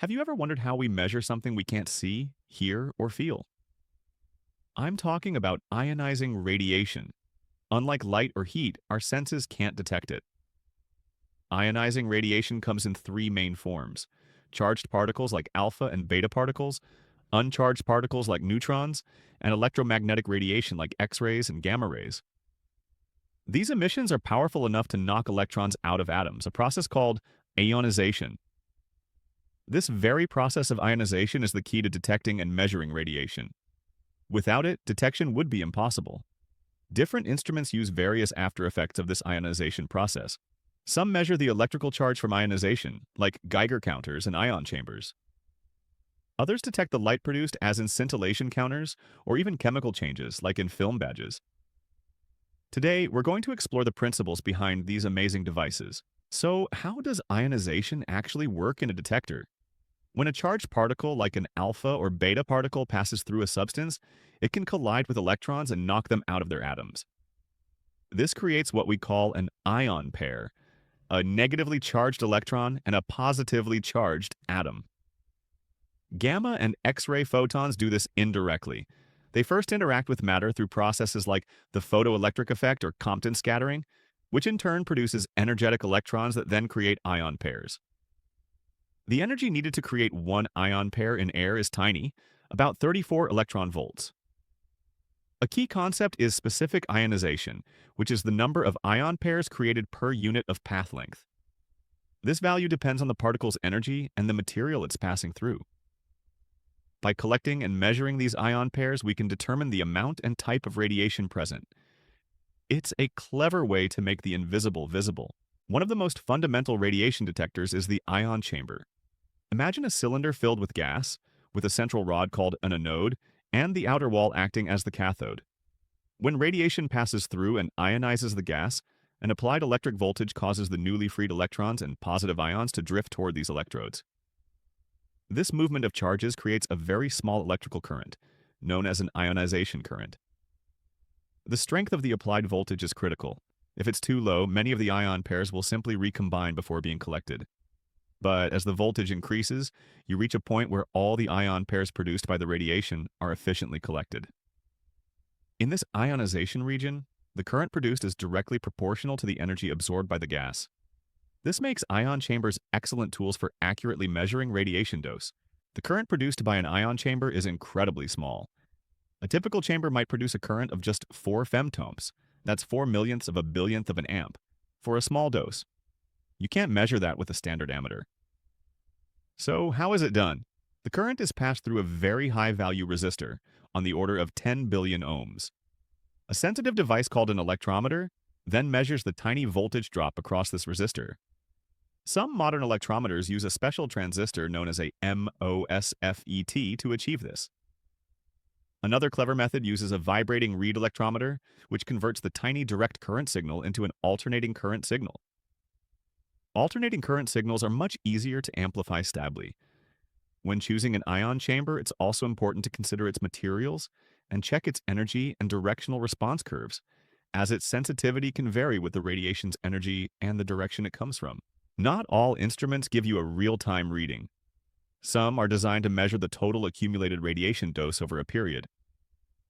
Have you ever wondered how we measure something we can't see, hear, or feel? I'm talking about ionizing radiation. Unlike light or heat, our senses can't detect it. Ionizing radiation comes in three main forms: charged particles like alpha and beta particles, uncharged particles like neutrons, and electromagnetic radiation like X-rays and gamma rays. These emissions are powerful enough to knock electrons out of atoms, a process called ionization. This very process of ionization is the key to detecting and measuring radiation. Without it, detection would be impossible. Different instruments use various after effects of this ionization process. Some measure the electrical charge from ionization, like Geiger counters and ion chambers. Others detect the light produced, as in scintillation counters, or even chemical changes, like in film badges. Today, we're going to explore the principles behind these amazing devices. So, how does ionization actually work in a detector? When a charged particle like an alpha or beta particle passes through a substance, it can collide with electrons and knock them out of their atoms. This creates what we call an ion pair, a negatively charged electron and a positively charged atom. Gamma and X-ray photons do this indirectly. They first interact with matter through processes like the photoelectric effect or Compton scattering, which in turn produces energetic electrons that then create ion pairs. The energy needed to create one ion pair in air is tiny, about 34 electron volts. A key concept is specific ionization, which is the number of ion pairs created per unit of path length. This value depends on the particle's energy and the material it's passing through. By collecting and measuring these ion pairs, we can determine the amount and type of radiation present. It's a clever way to make the invisible visible. One of the most fundamental radiation detectors is the ion chamber. Imagine a cylinder filled with gas, with a central rod called an anode, and the outer wall acting as the cathode. When radiation passes through and ionizes the gas, an applied electric voltage causes the newly freed electrons and positive ions to drift toward these electrodes. This movement of charges creates a very small electrical current, known as an ionization current. The strength of the applied voltage is critical. If it's too low, many of the ion pairs will simply recombine before being collected. But as the voltage increases, you reach a point where all the ion pairs produced by the radiation are efficiently collected. In this ionization region, the current produced is directly proportional to the energy absorbed by the gas. This makes ion chambers excellent tools for accurately measuring radiation dose. The current produced by an ion chamber is incredibly small. A typical chamber might produce a current of just 4 femtomes, that's 4 millionths of a billionth of an amp, for a small dose. You can't measure that with a standard ammeter. So how is it done? The current is passed through a very high-value resistor, on the order of 10 billion ohms. A sensitive device called an electrometer then measures the tiny voltage drop across this resistor. Some modern electrometers use a special transistor known as a MOSFET to achieve this. Another clever method uses a vibrating reed electrometer, which converts the tiny direct current signal into an alternating current signal. Alternating current signals are much easier to amplify stably. When choosing an ion chamber, it's also important to consider its materials and check its energy and directional response curves, as its sensitivity can vary with the radiation's energy and the direction it comes from. Not all instruments give you a real-time reading. Some are designed to measure the total accumulated radiation dose over a period.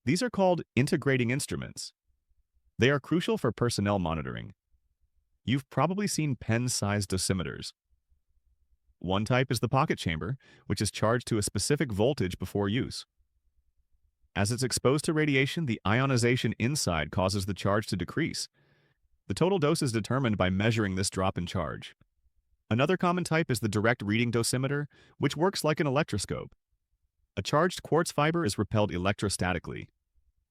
These are called integrating instruments. They are crucial for personnel monitoring. You've probably seen pen-sized dosimeters. One type is the pocket chamber, which is charged to a specific voltage before use. As it's exposed to radiation, the ionization inside causes the charge to decrease. The total dose is determined by measuring this drop in charge. Another common type is the direct reading dosimeter, which works like an electroscope. A charged quartz fiber is repelled electrostatically.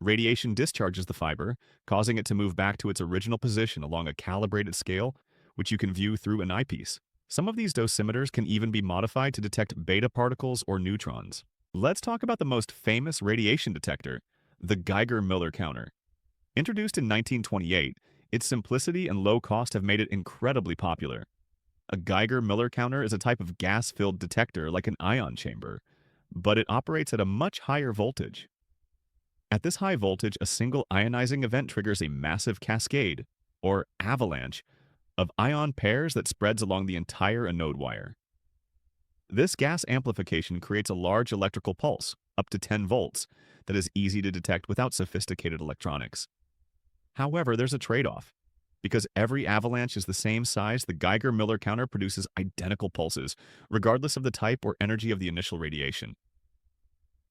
Radiation discharges the fiber, causing it to move back to its original position along a calibrated scale, which you can view through an eyepiece. Some of these dosimeters can even be modified to detect beta particles or neutrons. Let's talk about the most famous radiation detector, the Geiger-Miller counter. Introduced in 1928, its simplicity and low cost have made it incredibly popular. A Geiger-Miller counter is a type of gas-filled detector like an ion chamber, but it operates at a much higher voltage. At this high voltage, a single ionizing event triggers a massive cascade, or avalanche, of ion pairs that spreads along the entire anode wire. This gas amplification creates a large electrical pulse, up to 10 volts, that is easy to detect without sophisticated electronics. However, there's a trade-off. Because every avalanche is the same size, the Geiger-Miller counter produces identical pulses, regardless of the type or energy of the initial radiation.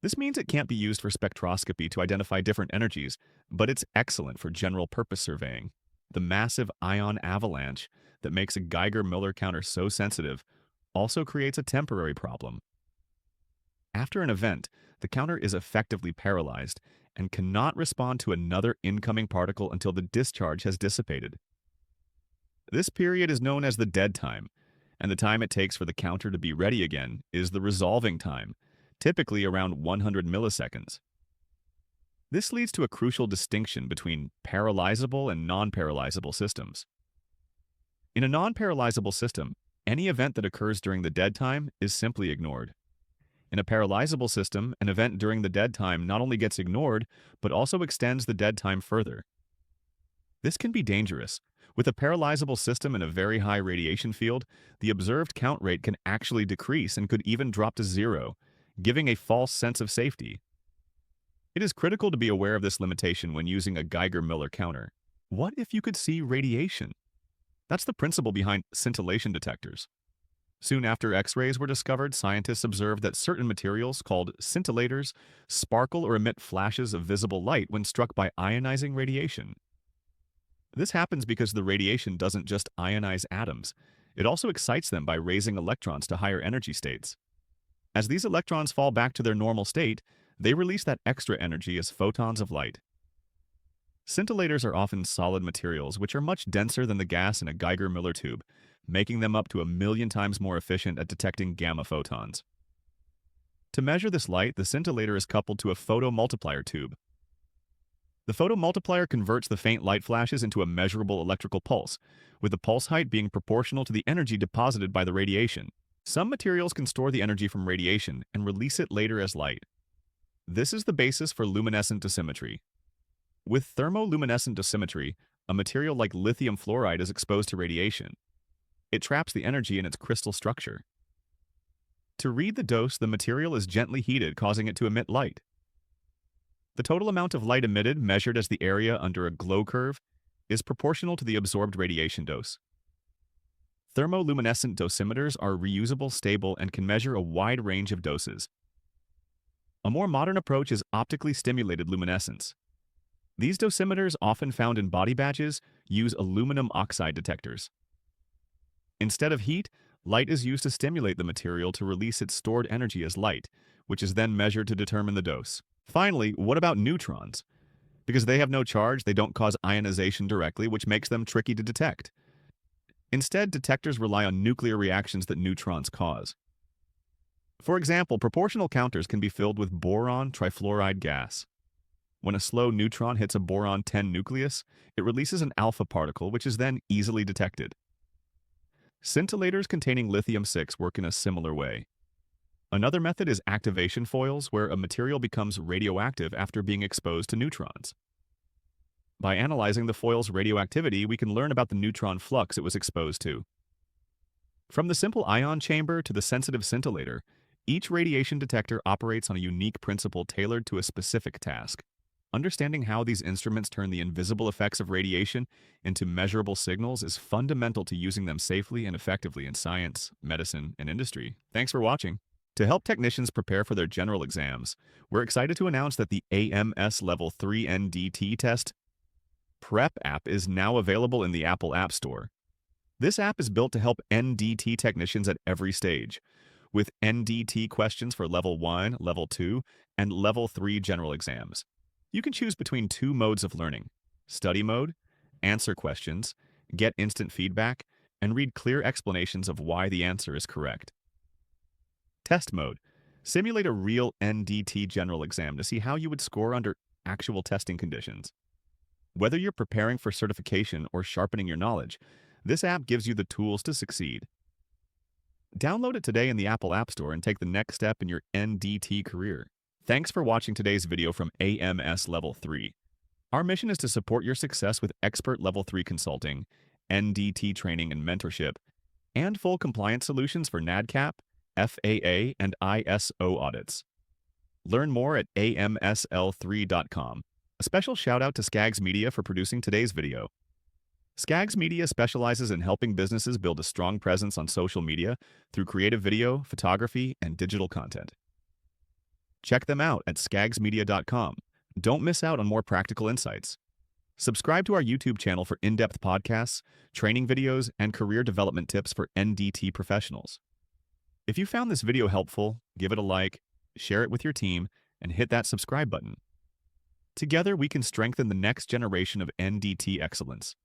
This means it can't be used for spectroscopy to identify different energies, but it's excellent for general-purpose surveying. The massive ion avalanche that makes a Geiger-Miller counter so sensitive also creates a temporary problem. After an event, the counter is effectively paralyzed and cannot respond to another incoming particle until the discharge has dissipated. This period is known as the dead time, and the time it takes for the counter to be ready again is the resolving time, typically around 100 milliseconds. This leads to a crucial distinction between paralyzable and non-paralyzable systems. In a non-paralyzable system, any event that occurs during the dead time is simply ignored. In a paralyzable system, an event during the dead time not only gets ignored, but also extends the dead time further. This can be dangerous. With a paralyzable system in a very high radiation field, the observed count rate can actually decrease and could even drop to zero, giving a false sense of safety. It is critical to be aware of this limitation when using a Geiger-Miller counter. What if you could see radiation? That's the principle behind scintillation detectors. Soon after X-rays were discovered, scientists observed that certain materials, called scintillators, sparkle or emit flashes of visible light when struck by ionizing radiation. This happens because the radiation doesn't just ionize atoms, it also excites them by raising electrons to higher energy states. As these electrons fall back to their normal state, they release that extra energy as photons of light. Scintillators are often solid materials which are much denser than the gas in a Geiger-Miller tube, making them up to 1,000,000 times more efficient at detecting gamma photons. To measure this light, the scintillator is coupled to a photomultiplier tube. The photomultiplier converts the faint light flashes into a measurable electrical pulse, with the pulse height being proportional to the energy deposited by the radiation. Some materials can store the energy from radiation and release it later as light. This is the basis for luminescent dosimetry. With thermoluminescent dosimetry, a material like lithium fluoride is exposed to radiation. It traps the energy in its crystal structure. To read the dose, the material is gently heated, causing it to emit light. The total amount of light emitted, measured as the area under a glow curve, is proportional to the absorbed radiation dose. Thermoluminescent dosimeters are reusable, stable, and can measure a wide range of doses. A more modern approach is optically stimulated luminescence. These dosimeters, often found in body badges, use aluminum oxide detectors. Instead of heat, light is used to stimulate the material to release its stored energy as light, which is then measured to determine the dose. Finally, what about neutrons? Because they have no charge, they don't cause ionization directly, which makes them tricky to detect. Instead, detectors rely on nuclear reactions that neutrons cause. For example, proportional counters can be filled with boron trifluoride gas. When a slow neutron hits a boron-10 nucleus, it releases an alpha particle, which is then easily detected. Scintillators containing lithium-6 work in a similar way. Another method is activation foils, where a material becomes radioactive after being exposed to neutrons. By analyzing the foil's radioactivity, we can learn about the neutron flux it was exposed to. From the simple ion chamber to the sensitive scintillator, each radiation detector operates on a unique principle tailored to a specific task. Understanding how these instruments turn the invisible effects of radiation into measurable signals is fundamental to using them safely and effectively in science, medicine, and industry. Thanks for watching. To help technicians prepare for their general exams, we're excited to announce that the AMS Level 3 NDT Test Prep app is now available in the Apple App Store. This app is built to help NDT technicians at every stage, with NDT questions for Level 1, Level 2, and Level 3 general exams. You can choose between two modes of learning: study mode, answer questions, get instant feedback, and read clear explanations of why the answer is correct. Test mode, simulate a real NDT general exam to see how you would score under actual testing conditions. Whether you're preparing for certification or sharpening your knowledge, this app gives you the tools to succeed. Download it today in the Apple App Store and take the next step in your NDT career. Thanks for watching today's video from AMS Level 3. Our mission is to support your success with expert Level 3 consulting, NDT training and mentorship, and full compliance solutions for NADCAP, FAA and ISO audits. Learn more at amsl3.com. A special shout out to Skaggs Media for producing today's video. Skaggs Media specializes in helping businesses build a strong presence on social media through creative video, photography, and digital content. Check them out at skaggsmedia.com. Don't miss out on more practical insights. Subscribe to our YouTube channel for in-depth podcasts, training videos, and career development tips for NDT professionals. If you found this video helpful, give it a like, share it with your team, and hit that subscribe button. Together, we can strengthen the next generation of NDT excellence.